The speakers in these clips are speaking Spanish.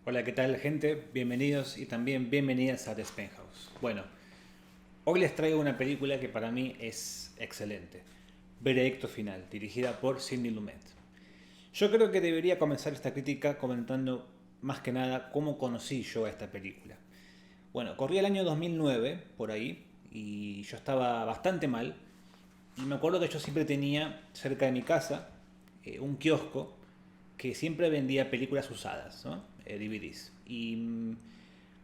Hola, ¿qué tal, gente? Bienvenidos y también bienvenidas a The House. Bueno, hoy les traigo una película que para mí es excelente. Veredicto final, dirigida por Sidney Lumet. Yo creo que debería comenzar esta crítica comentando más que nada cómo conocí yo a esta película. Bueno, corría el año 2009, por ahí, y yo estaba bastante mal. Y me acuerdo que yo siempre tenía cerca de mi casa un kiosco que siempre vendía películas usadas, ¿no? DVDs. Y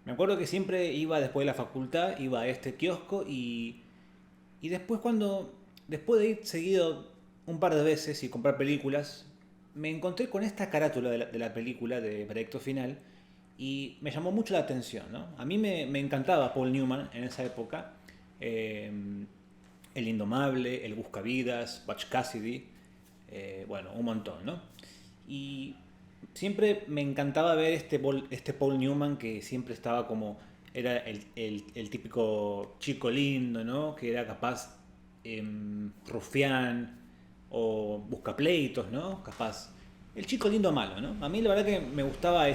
me acuerdo que siempre iba después de la facultad, iba a este kiosco y después después de ir seguido un par de veces y comprar películas, me encontré con esta carátula de la película de Veredicto Final y me llamó mucho la atención, ¿no? A mí me encantaba Paul Newman en esa época. eh, el Indomable, el Buscavidas, Butch Cassidy, bueno, un montón, ¿no? Y siempre me encantaba ver este Paul Newman que siempre estaba como, era el típico chico lindo, ¿no? Que era capaz, rufián o buscapleitos, ¿no? Capaz, el chico lindo malo, ¿no? A mí la verdad que me gustaba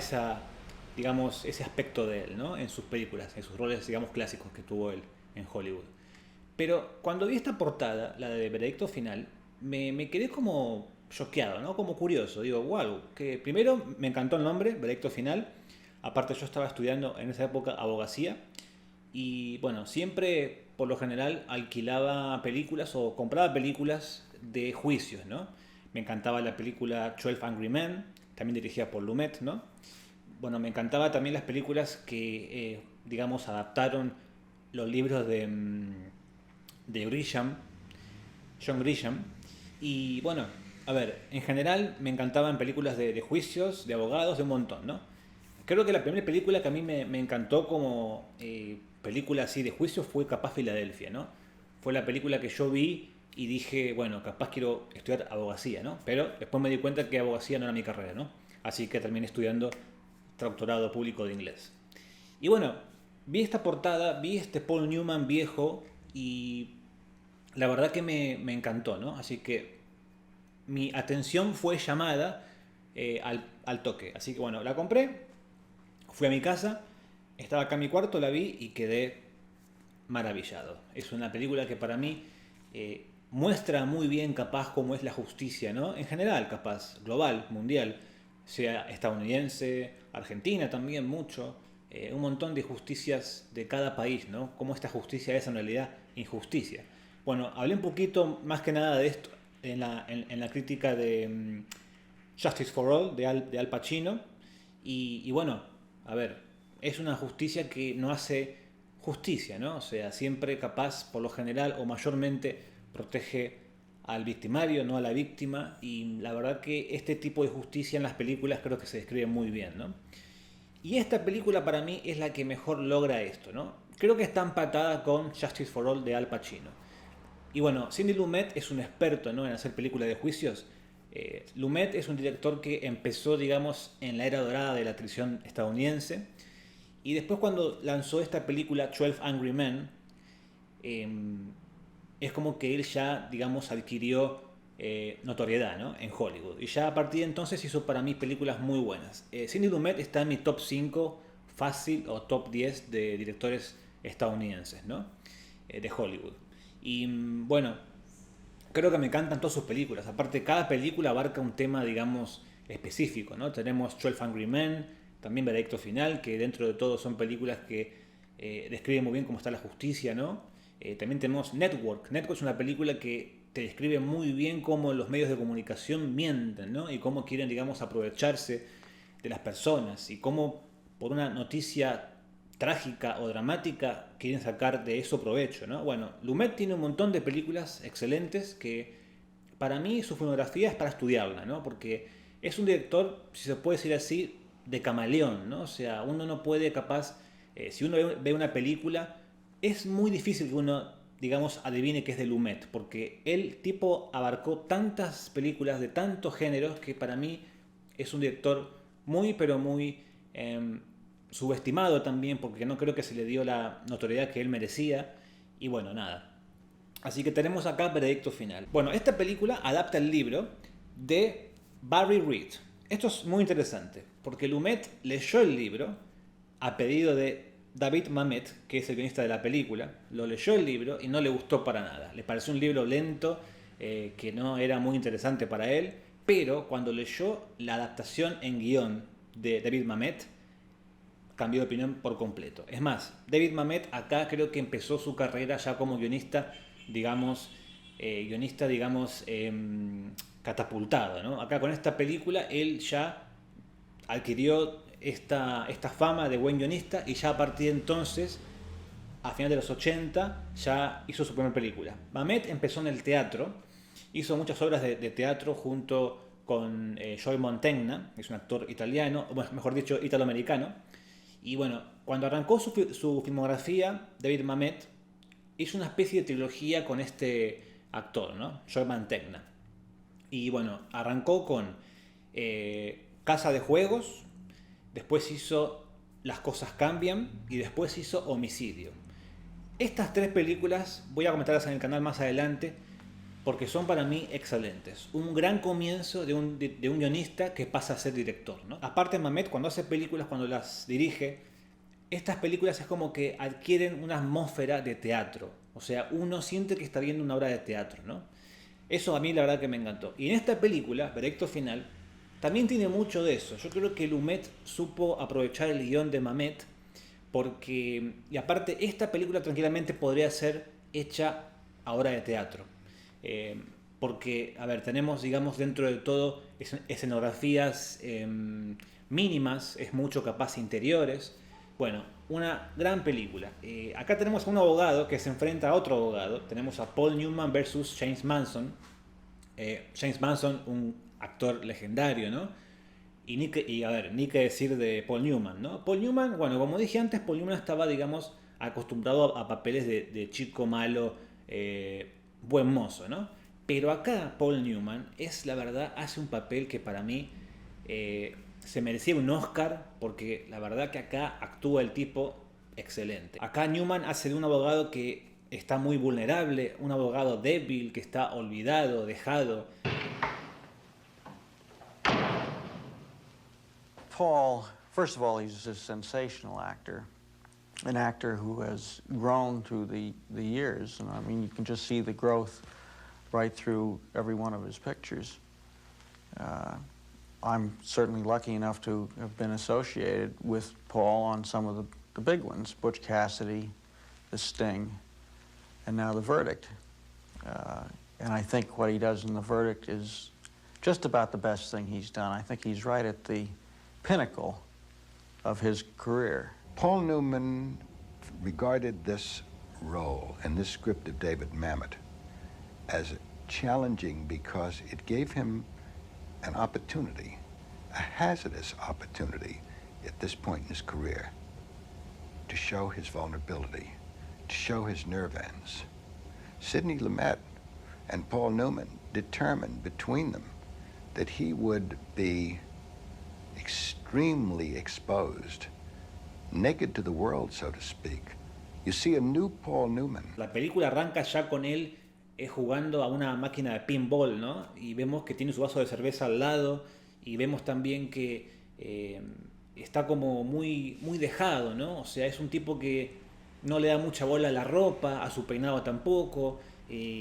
digamos, ese aspecto de él, ¿no? En sus películas, en sus roles, digamos, clásicos que tuvo él en Hollywood. Pero cuando vi esta portada, la de Veredicto Final, me quedé como choqueado, ¿no? Como curioso. Digo, wow, que primero me encantó el nombre, Veredicto Final. Aparte yo estaba estudiando en esa época abogacía y bueno, siempre por lo general alquilaba películas o compraba películas de juicios, ¿no? Me encantaba la película 12 Angry Men, también dirigida por Lumet, ¿no? Bueno, me encantaba también las películas que, digamos, adaptaron los libros de Grisham, John Grisham. Y bueno, a ver, en general me encantaban películas de juicios, de abogados, de un montón, ¿no? Creo que la primera película que a mí me encantó como película así de juicio fue capaz Filadelfia, ¿no? Fue la película que yo vi y dije, bueno, capaz quiero estudiar abogacía, ¿no? Pero después me di cuenta que abogacía no era mi carrera, ¿no? Así que terminé estudiando traductorado público de inglés. Y bueno, vi esta portada, vi este Paul Newman viejo y la verdad que me encantó, ¿no? Así que mi atención fue llamada al toque. Así que bueno, la compré, fui a mi casa, estaba acá en mi cuarto, la vi y quedé maravillado. Es una película que para mí muestra muy bien capaz cómo es la justicia, ¿no? En general, capaz, global, mundial, sea estadounidense, Argentina también mucho, un montón de justicias de cada país, ¿no? Cómo esta justicia es en realidad injusticia. Bueno, hablé un poquito más que nada de esto en la crítica de Justice for All de Al Pacino. Y bueno, a ver, es una justicia que no hace justicia, ¿no? O sea, siempre capaz, por lo general o mayormente, protege al victimario, no a la víctima. Y la verdad que este tipo de justicia en las películas creo que se describe muy bien, ¿no? Y esta película para mí es la que mejor logra esto, ¿no? Creo que está empatada con Justice for All de Al Pacino. Y bueno, Sidney Lumet es un experto, ¿no?, en hacer películas de juicios. Lumet es un director que empezó, digamos, en la era dorada de la televisión estadounidense. Y después cuando lanzó esta película 12 Angry Men, eh, es como que él ya, digamos, adquirió notoriedad, ¿no?, en Hollywood. Y ya a partir de entonces hizo para mí películas muy buenas. Sidney Lumet está en mi top 5 fácil o top 10 de directores estadounidenses, ¿no? De Hollywood. Y bueno, creo que me encantan todas sus películas. Aparte, cada película abarca un tema, digamos, específico, ¿no? Tenemos 12 Angry Men, también Veredicto Final, que dentro de todo son películas que describen muy bien cómo está la justicia, ¿no? También tenemos Network. Network es una película que te describe muy bien cómo los medios de comunicación mienten, ¿no? Y cómo quieren, digamos, aprovecharse de las personas y cómo por una noticia trágica o dramática quieren sacar de eso provecho, ¿no? Bueno, Lumet tiene un montón de películas excelentes que para mí su filmografía es para estudiarla, ¿no? Porque es un director, si se puede decir así, de camaleón, ¿no? O sea, uno no puede capaz, si uno ve una película, es muy difícil que uno, digamos, adivine que es de Lumet, porque el tipo abarcó tantas películas de tantos géneros que para mí es un director muy, pero muy subestimado también, porque no creo que se le dio la notoriedad que él merecía. Y bueno, nada. Así que tenemos acá Veredicto Final. Bueno, esta película adapta el libro de Barry Reed. Esto es muy interesante. porque Lumet leyó el libro a pedido de David Mamet, que es el guionista de la película. Lo leyó el libro y no le gustó para nada. Le pareció un libro lento, que no era muy interesante para él, pero cuando leyó la adaptación en guión de David Mamet, cambió de opinión por completo. Es más, David Mamet acá creo que empezó su carrera ya como guionista, digamos, catapultado, ¿no? Acá con esta película él ya adquirió esta fama de buen guionista y ya a partir de entonces, a finales de los 80, ya hizo su primera película. Mamet empezó en el teatro, hizo muchas obras de teatro junto con Joy Mantegna, que es un actor italiano, bueno, mejor dicho, italoamericano. Y bueno, cuando arrancó su filmografía, David Mamet hizo una especie de trilogía con este actor, ¿no? Joy Mantegna. Y bueno, arrancó con Casa de Juegos, después hizo Las Cosas Cambian y después hizo Homicidio. Estas tres películas voy a comentarlas en el canal más adelante porque son para mí excelentes. Un gran comienzo de un guionista que pasa a ser director, ¿no? Aparte Mamet cuando hace películas, cuando las dirige, estas películas es como que adquieren una atmósfera de teatro. O sea, uno siente que está viendo una obra de teatro, ¿no? Eso a mí la verdad que me encantó. Y en esta película, Veredicto Final, también tiene mucho de eso. Yo creo que Lumet supo aprovechar el guión de Mamet porque, y aparte, esta película tranquilamente podría ser hecha a obra de teatro. Porque, a ver, tenemos, digamos, dentro de todo escenografías mínimas, es mucho capaz interiores. Bueno, una gran película. Acá tenemos a un abogado que se enfrenta a otro abogado. Tenemos a Paul Newman versus James Manson. James Manson, un actor legendario, ¿no? Y a ver, ni qué decir de Paul Newman, ¿no? Paul Newman, bueno, como dije antes, Paul Newman estaba, digamos, acostumbrado a papeles de chico malo, buen mozo, ¿no? Pero acá Paul Newman es, la verdad, hace un papel que para mí se merecía un Oscar porque la verdad que acá actúa el tipo excelente. Acá Newman hace de un abogado que está muy vulnerable, un abogado débil, que está olvidado, dejado. Paul, first of all, he's a sensational actor, an actor who has grown through the years. And I mean, you can just see the growth right through every one of his pictures. I'm certainly lucky enough to have been associated with Paul on some of the big ones, Butch Cassidy, The Sting, and now The Verdict. And I think what he does in The Verdict is just about the best thing he's done. I think he's right at the pinnacle of his career. Paul Newman regarded this role and this script of David Mamet as challenging because it gave him an opportunity, a hazardous opportunity at this point in his career to show his vulnerability, to show his nerve ends. Sidney Lumet and Paul Newman determined between them that he would be extremely exposed, naked to the world, so to speak. You see a new Paul Newman. La película arranca ya con él jugando a una máquina de pinball, ¿no? Y vemos que tiene su vaso de cerveza al lado y vemos también que está como muy, muy dejado, ¿no? O sea, es un tipo que no le da mucha bola a la ropa, a su peinado tampoco.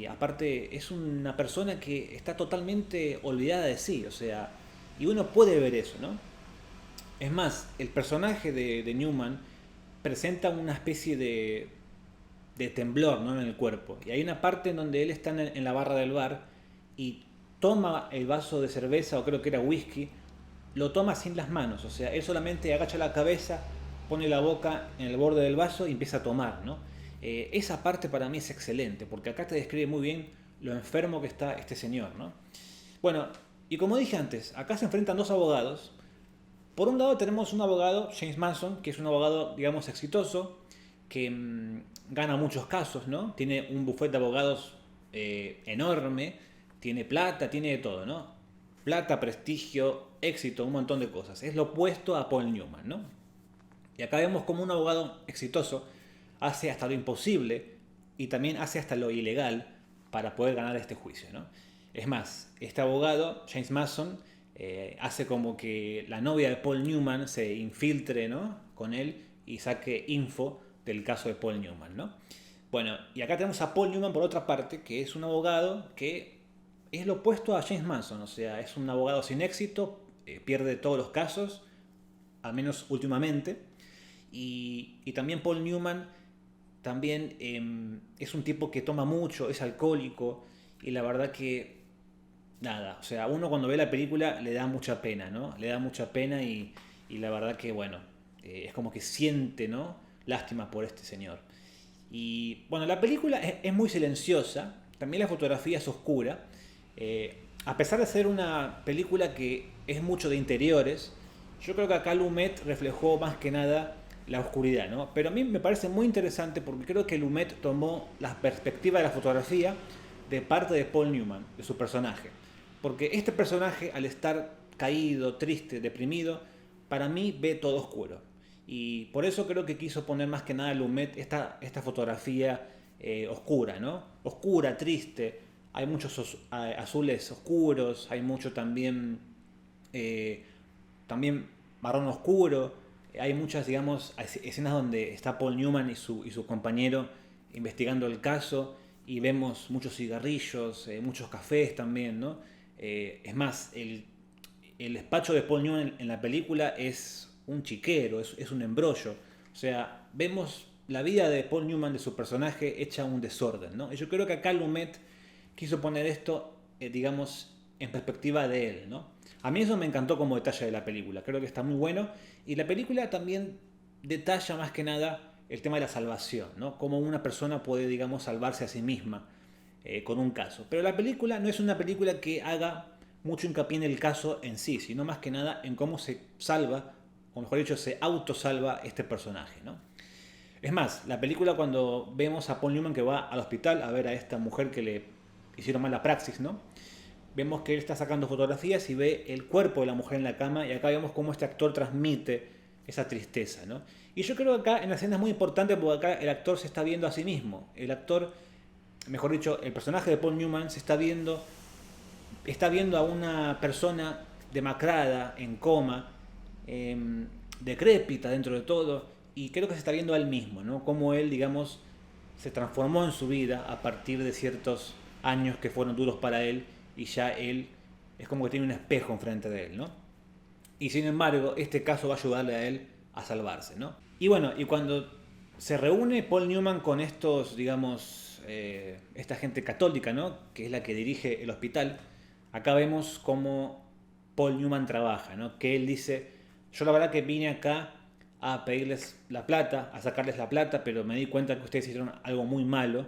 Aparte, es una persona que está totalmente olvidada de sí, o sea, y uno puede ver eso, ¿no? Es más, el personaje de Newman presenta una especie de temblor, ¿no? En el cuerpo. Y hay una parte en donde él está en la barra del bar y toma el vaso de cerveza, o creo que era whisky, lo toma sin las manos. O sea, él solamente agacha la cabeza, pone la boca en el borde del vaso y empieza a tomar, ¿no? Esa parte para mí es excelente, porque acá te describe muy bien lo enfermo que está este señor, ¿no? Bueno, y como dije antes, acá se enfrentan dos abogados. Por un lado tenemos un abogado, James Manson, que es un abogado, digamos, exitoso, que gana muchos casos, ¿no? Tiene un bufete de abogados enorme, tiene plata, tiene de todo, ¿no? Plata, prestigio, éxito, un montón de cosas. Es lo opuesto a Paul Newman, ¿no? Y acá vemos como un abogado exitoso hace hasta lo imposible y también hace hasta lo ilegal para poder ganar este juicio, ¿no? Es más, este abogado, James Manson, hace como que la novia de Paul Newman se infiltre, ¿no?, con él y saque info del caso de Paul Newman, ¿no? Bueno, y acá tenemos a Paul Newman por otra parte, que es un abogado que es lo opuesto a James Manson, o sea, es un abogado sin éxito, pierde todos los casos, al menos últimamente, y también Paul Newman también es un tipo que toma mucho, es alcohólico, y la verdad que nada, o sea, uno cuando ve la película le da mucha pena, ¿no? Le da mucha pena y la verdad que, bueno, es como que siente, ¿no?, lástima por este señor. Y bueno, la película es muy silenciosa, también la fotografía es oscura. A pesar de ser una película que es mucho de interiores, yo creo que acá Lumet reflejó más que nada la oscuridad, ¿no? Pero a mí me parece muy interesante porque creo que Lumet tomó la perspectiva de la fotografía de parte de Paul Newman, de su personaje. Porque este personaje, al estar caído, triste, deprimido, para mí ve todo oscuro. Y por eso creo que quiso poner más que nada Lumet esta fotografía oscura, ¿no? Oscura, triste. Hay muchos azules oscuros, hay mucho también marrón oscuro. Hay muchas, digamos, escenas donde está Paul Newman y su compañero investigando el caso y vemos muchos cigarrillos, muchos cafés también, ¿no? Es más, el despacho de Paul Newman en la película es un chiquero, es un embrollo. O sea, vemos la vida de Paul Newman, de su personaje, hecha un desorden, ¿no? Y yo creo que acá Lumet quiso poner esto, digamos, en perspectiva de él, ¿no? A mí eso me encantó como detalle de la película, creo que está muy bueno. Y la película también detalla más que nada el tema de la salvación, ¿no? Cómo una persona puede, digamos, salvarse a sí misma con un caso. Pero la película no es una película que haga mucho hincapié en el caso en sí, sino más que nada en cómo se salva, o mejor dicho, se autosalva este personaje, ¿no? Es más, la película cuando vemos a Paul Newman que va al hospital a ver a esta mujer que le hicieron mal la praxis, ¿no? Vemos que él está sacando fotografías y ve el cuerpo de la mujer en la cama y acá vemos cómo este actor transmite esa tristeza, ¿no? Y yo creo que acá en la escena es muy importante porque acá el actor se está viendo a sí mismo. El actor, mejor dicho, el personaje de Paul Newman se está viendo a una persona demacrada, en coma, decrépita dentro de todo, y creo que se está viendo a él mismo, ¿no? Cómo él, digamos, se transformó en su vida a partir de ciertos años que fueron duros para él, y ya él es como que tiene un espejo enfrente de él, ¿no? Y sin embargo, este caso va a ayudarle a él a salvarse, ¿no? Y bueno, y cuando se reúne Paul Newman con estos, digamos, esta gente católica, ¿no?, que es la que dirige el hospital, acá vemos cómo Paul Newman trabaja, ¿no? Que él dice, yo la verdad que vine acá a pedirles la plata, a sacarles la plata, pero me di cuenta que ustedes hicieron algo muy malo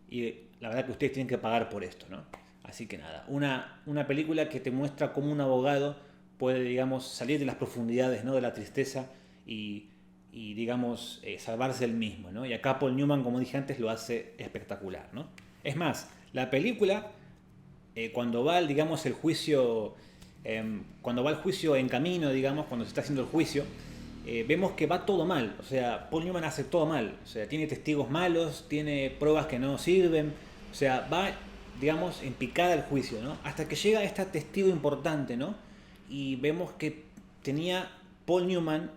y la verdad que ustedes tienen que pagar por esto, ¿no? Así que nada, una película que te muestra cómo un abogado puede, digamos, salir de las profundidades, ¿no?, de la tristeza y digamos, salvarse él mismo, ¿no? Y acá Paul Newman, como dije antes, lo hace espectacular, ¿no? Es más, la película, cuando va, digamos, el juicio, cuando va el juicio en camino, digamos, cuando se está haciendo el juicio, vemos que va todo mal. O sea, Paul Newman hace todo mal. O sea, tiene testigos malos, tiene pruebas que no sirven. O sea, va, digamos, en picada el juicio, ¿no? Hasta que llega este testigo importante, ¿no? Y vemos que tenía Paul Newman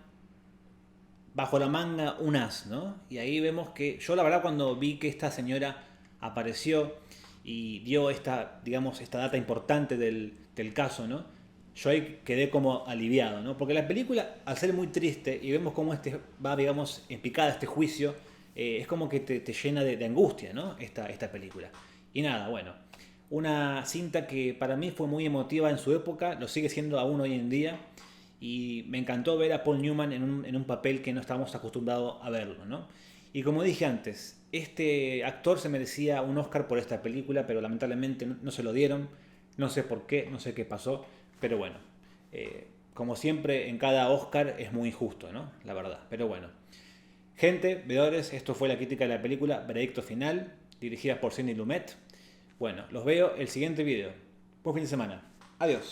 bajo la manga un as, ¿no? Y ahí vemos que yo la verdad cuando vi que esta señora apareció y dio esta, digamos, esta data importante del caso, ¿no? Yo ahí quedé como aliviado, ¿no? Porque la película, al ser muy triste y vemos cómo va, digamos, en picada este juicio, es como que te llena de angustia, ¿no? Esta película. Y nada, bueno, una cinta que para mí fue muy emotiva en su época, lo sigue siendo aún hoy en día. Y me encantó ver a Paul Newman en un papel que no estábamos acostumbrados a verlo, ¿no? Y como dije antes, este actor se merecía un Oscar por esta película, pero lamentablemente no se lo dieron. No sé por qué, no sé qué pasó, pero bueno, como siempre en cada Oscar es muy injusto, ¿no? La verdad, pero bueno. Gente, veedores, esto fue la crítica de la película Veredicto Final, dirigida por Sidney Lumet. Bueno, los veo el siguiente video. Buen fin de semana. Adiós.